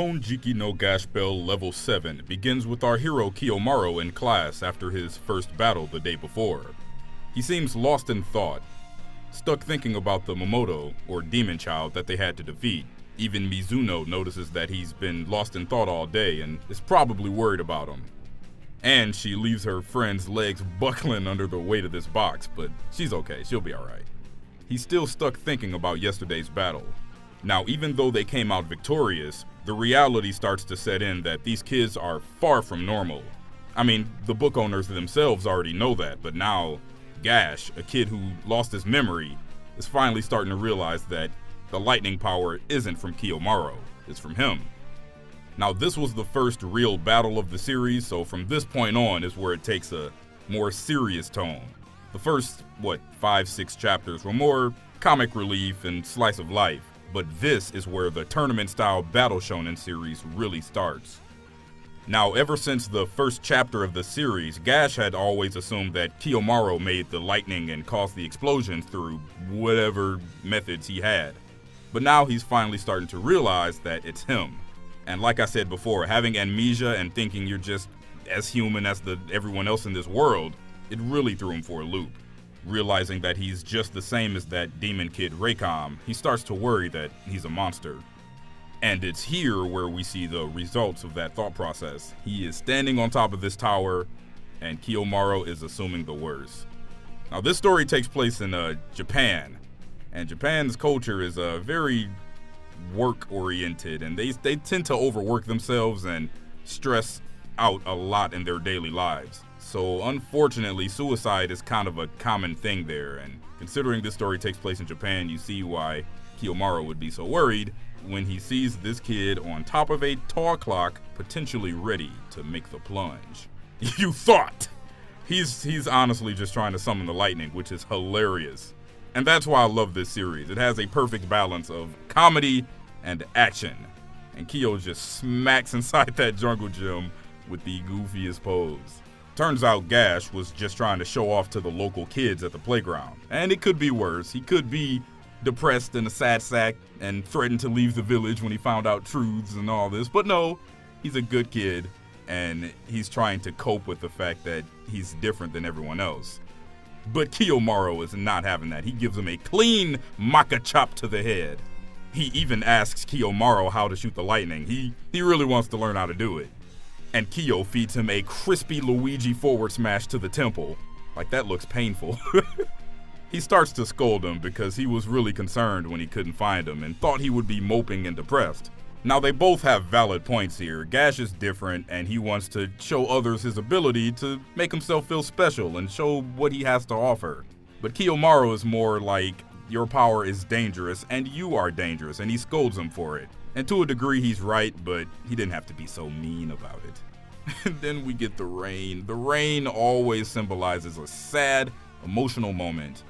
Konjiki no Gash Bell Level 7 begins with our hero Kiyomaru in class after his first battle the day before. He seems lost in thought, stuck thinking about the Momoto, or demon child, that they had to defeat. Even Mizuno notices that he's been lost in thought all day and is probably worried about him. And she leaves her friend's legs buckling under the weight of this box, but she's okay, she'll be alright. He's still stuck thinking about yesterday's battle. Now, even though they came out victorious, the reality starts to set in that these kids are far from normal. I mean, the book owners themselves already know that, but now Gash, a kid who lost his memory, is finally starting to realize that the lightning power isn't from Kiyomaru, it's from him. Now, this was the first real battle of the series, so from this point on is where it takes a more serious tone. The first, 5-6 chapters were more comic relief and slice of life. But this is where the tournament-style Battle Shonen series really starts. Now, ever since the first chapter of the series, Gash had always assumed that Kiyomaru made the lightning and caused the explosions through whatever methods he had. But now he's finally starting to realize that it's him. And like I said before, having amnesia and thinking you're just as human as everyone else in this world, it really threw him for a loop. Realizing that he's just the same as that demon kid Raycom, he starts to worry that he's a monster. And it's here where we see the results of that thought process. He is standing on top of this tower, and Kiyomaru is assuming the worst. Now, this story takes place in Japan, and Japan's culture is very work-oriented, and they tend to overwork themselves and stress out a lot in their daily lives. So unfortunately, suicide is kind of a common thing there, and considering this story takes place in Japan, you see why Kiyomaru would be so worried when he sees this kid on top of a tall clock, potentially ready to make the plunge. You thought! He's honestly just trying to summon the lightning, which is hilarious. And that's why I love this series. It has a perfect balance of comedy and action. And Kiyo just smacks inside that jungle gym with the goofiest pose. Turns out Gash was just trying to show off to the local kids at the playground. And it could be worse. He could be depressed and a sad sack and threatened to leave the village when he found out truths and all this. But no, he's a good kid, and he's trying to cope with the fact that he's different than everyone else. But Kiyomaru is not having that. He gives him a clean Maka chop to the head. He even asks Kiyomaru how to shoot the lightning. He really wants to learn how to do it. And Kiyo feeds him a crispy Luigi forward smash to the temple. Like, that looks painful. He starts to scold him because he was really concerned when he couldn't find him and thought he would be moping and depressed. Now, they both have valid points here. Gash is different, and he wants to show others his ability to make himself feel special and show what he has to offer. But Kiyomaru is more like, your power is dangerous, and you are dangerous, and he scolds him for it. And to a degree, he's right, but he didn't have to be so mean about it. And then we get the rain. The rain always symbolizes a sad, emotional moment.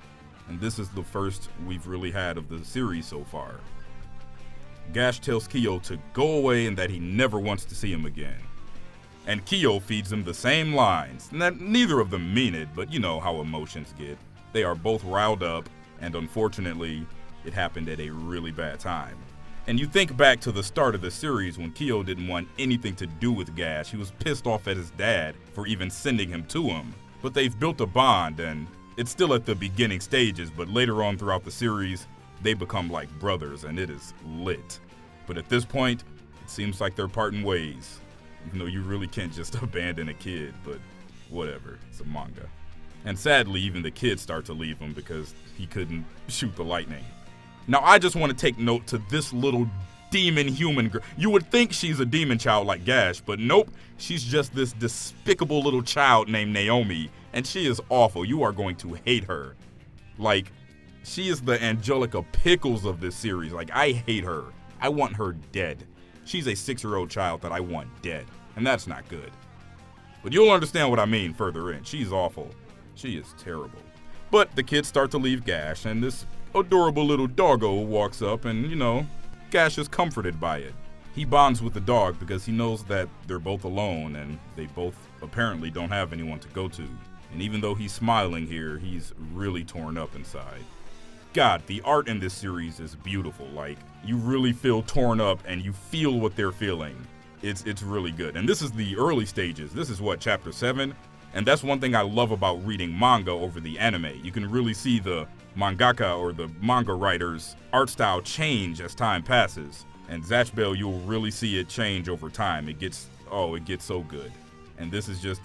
And this is the first we've really had of the series so far. Gash tells Kiyo to go away and that he never wants to see him again. And Kiyo feeds him the same lines. Neither of them mean it, but you know how emotions get. They are both riled up, and unfortunately, it happened at a really bad time. And you think back to the start of the series when Kiyo didn't want anything to do with Gash. He was pissed off at his dad for even sending him to him. But they've built a bond, and it's still at the beginning stages, but later on throughout the series, they become like brothers, and it is lit. But at this point, it seems like they're parting ways. Even though you really can't just abandon a kid, but whatever, it's a manga. And sadly, even the kids start to leave him because he couldn't shoot the lightning. Now, I just want to take note to this little demon human girl. You would think she's a demon child like Gash, but nope, she's just this despicable little child named Naomi, and she is awful. You are going to hate her. Like, she is the Angelica Pickles of this series. Like, I hate her. I want her dead. She's a 6-year-old child that I want dead, and that's not good. But you'll understand what I mean further in. She's awful. She is terrible. But the kids start to leave Gash, and this adorable little doggo walks up, and, Gash is comforted by it. He bonds with the dog because he knows that they're both alone, and they both apparently don't have anyone to go to. And even though he's smiling here, he's really torn up inside. God, the art in this series is beautiful. Like, you really feel torn up and you feel what they're feeling. It's really good. And this is the early stages. This is what, chapter 7? And that's one thing I love about reading manga over the anime. You can really see the mangaka or the manga writer's art style change as time passes. And Zatch Bell, you'll really see it change over time. It gets so good. And this is just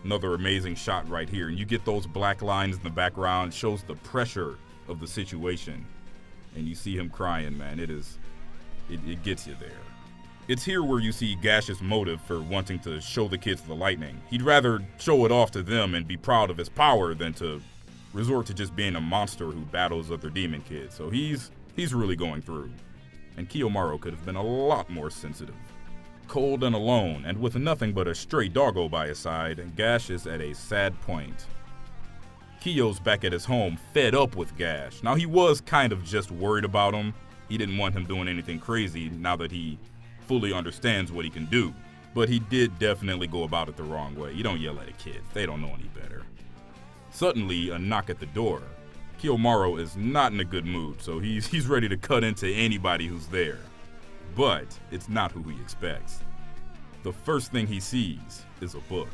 another amazing shot right here. And you get those black lines in the background, shows the pressure of the situation. And you see him crying, man. It gets you there. It's here where you see Gash's motive for wanting to show the kids the lightning. He'd rather show it off to them and be proud of his power than to resort to just being a monster who battles other demon kids. So he's really going through. And Kiyomaru could have been a lot more sensitive. Cold and alone, and with nothing but a stray doggo by his side, Gash is at a sad point. Kiyo's back at his home, fed up with Gash. Now, he was kind of just worried about him. He didn't want him doing anything crazy now that he fully understands what he can do. But he did definitely go about it the wrong way. You don't yell at a kid. They don't know any better. Suddenly, a knock at the door. Kiyomaru is not in a good mood, so he's ready to cut into anybody who's there. But it's not who he expects. The first thing he sees is a book.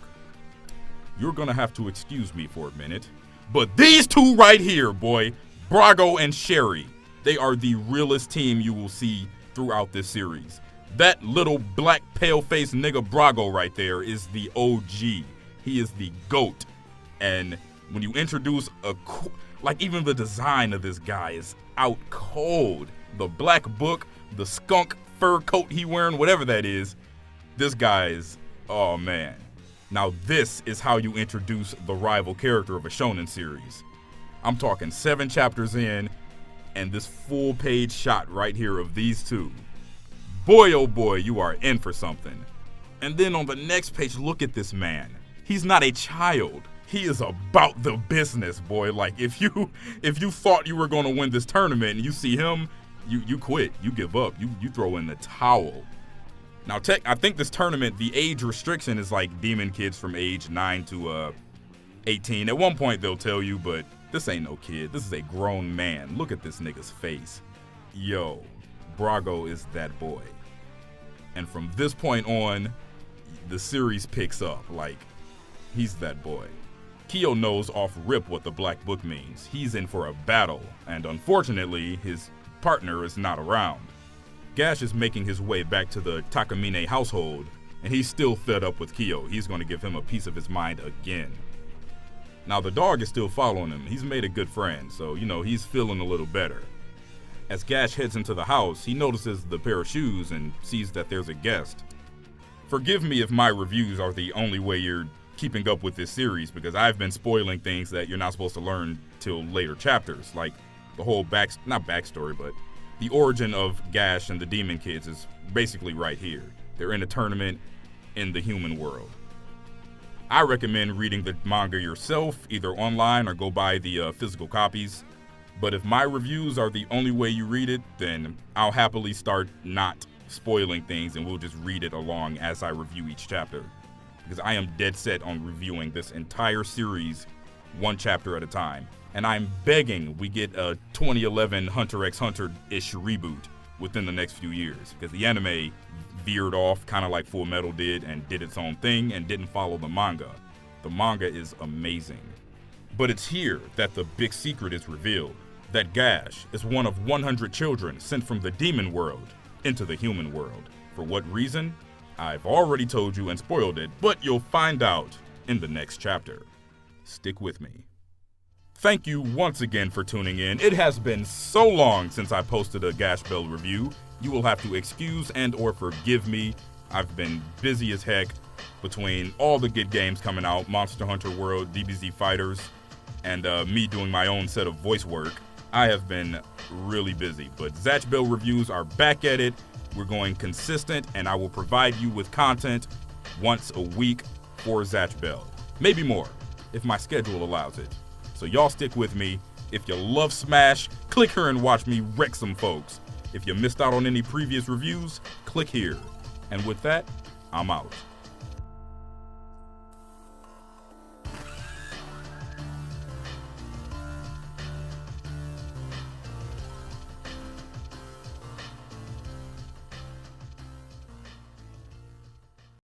You're gonna have to excuse me for a minute, but these two right here, boy, Brago and Sherry, they are the realest team you will see throughout this series. That little black pale-faced nigga Brago right there is the OG. He is the GOAT. And when you introduce even the design of this guy is out cold. The black book, the skunk fur coat he wearing, whatever that is, this guy is, oh man. Now this is how you introduce the rival character of a shonen series. I'm talking 7 chapters in, and this full page shot right here of these two. Boy, oh boy, you are in for something. And then on the next page, look at this man. He's not a child. He is about the business, boy. Like, if you thought you were going to win this tournament and you see him, you quit. You give up. You throw in the towel. Now, I think this tournament, the age restriction is like demon kids from age 9 to 18. At one point, they'll tell you, but this ain't no kid. This is a grown man. Look at this nigga's face. Yo, Brago is that boy. And from this point on, the series picks up. Like, he's that boy. Kiyo knows off rip what the black book means. He's in for a battle, and unfortunately, his partner is not around. Gash is making his way back to the Takamine household, and he's still fed up with Kiyo. He's going to give him a piece of his mind again. Now, the dog is still following him. He's made a good friend, so, he's feeling a little better. As Gash heads into the house, he notices the pair of shoes and sees that there's a guest. Forgive me if my reviews are the only way you're keeping up with this series, because I've been spoiling things that you're not supposed to learn till later chapters, like the whole not backstory, but the origin of Gash and the Demon Kids is basically right here. They're in a tournament in the human world. I recommend reading the manga yourself, either online or go buy the physical copies. But if my reviews are the only way you read it, then I'll happily start not spoiling things and we'll just read it along as I review each chapter. Because I am dead set on reviewing this entire series one chapter at a time. And I'm begging we get a 2011 Hunter x Hunter-ish reboot within the next few years. Because the anime veered off kind of like Full Metal did and did its own thing and didn't follow the manga. The manga is amazing. But it's here that the big secret is revealed. That Gash is one of 100 children sent from the demon world into the human world. For what reason? I've already told you and spoiled it, but you'll find out in the next chapter. Stick with me. Thank you once again for tuning in. It has been so long since I posted a Gash Bell review. You will have to excuse and or forgive me. I've been busy as heck between all the good games coming out, Monster Hunter World, DBZ Fighters, and me doing my own set of voice work. I have been really busy, but Zatch Bell reviews are back at it. We're going consistent, and I will provide you with content once a week for Zatch Bell. Maybe more, if my schedule allows it. So y'all stick with me. If you love Smash, click here and watch me wreck some folks. If you missed out on any previous reviews, click here. And with that, I'm out.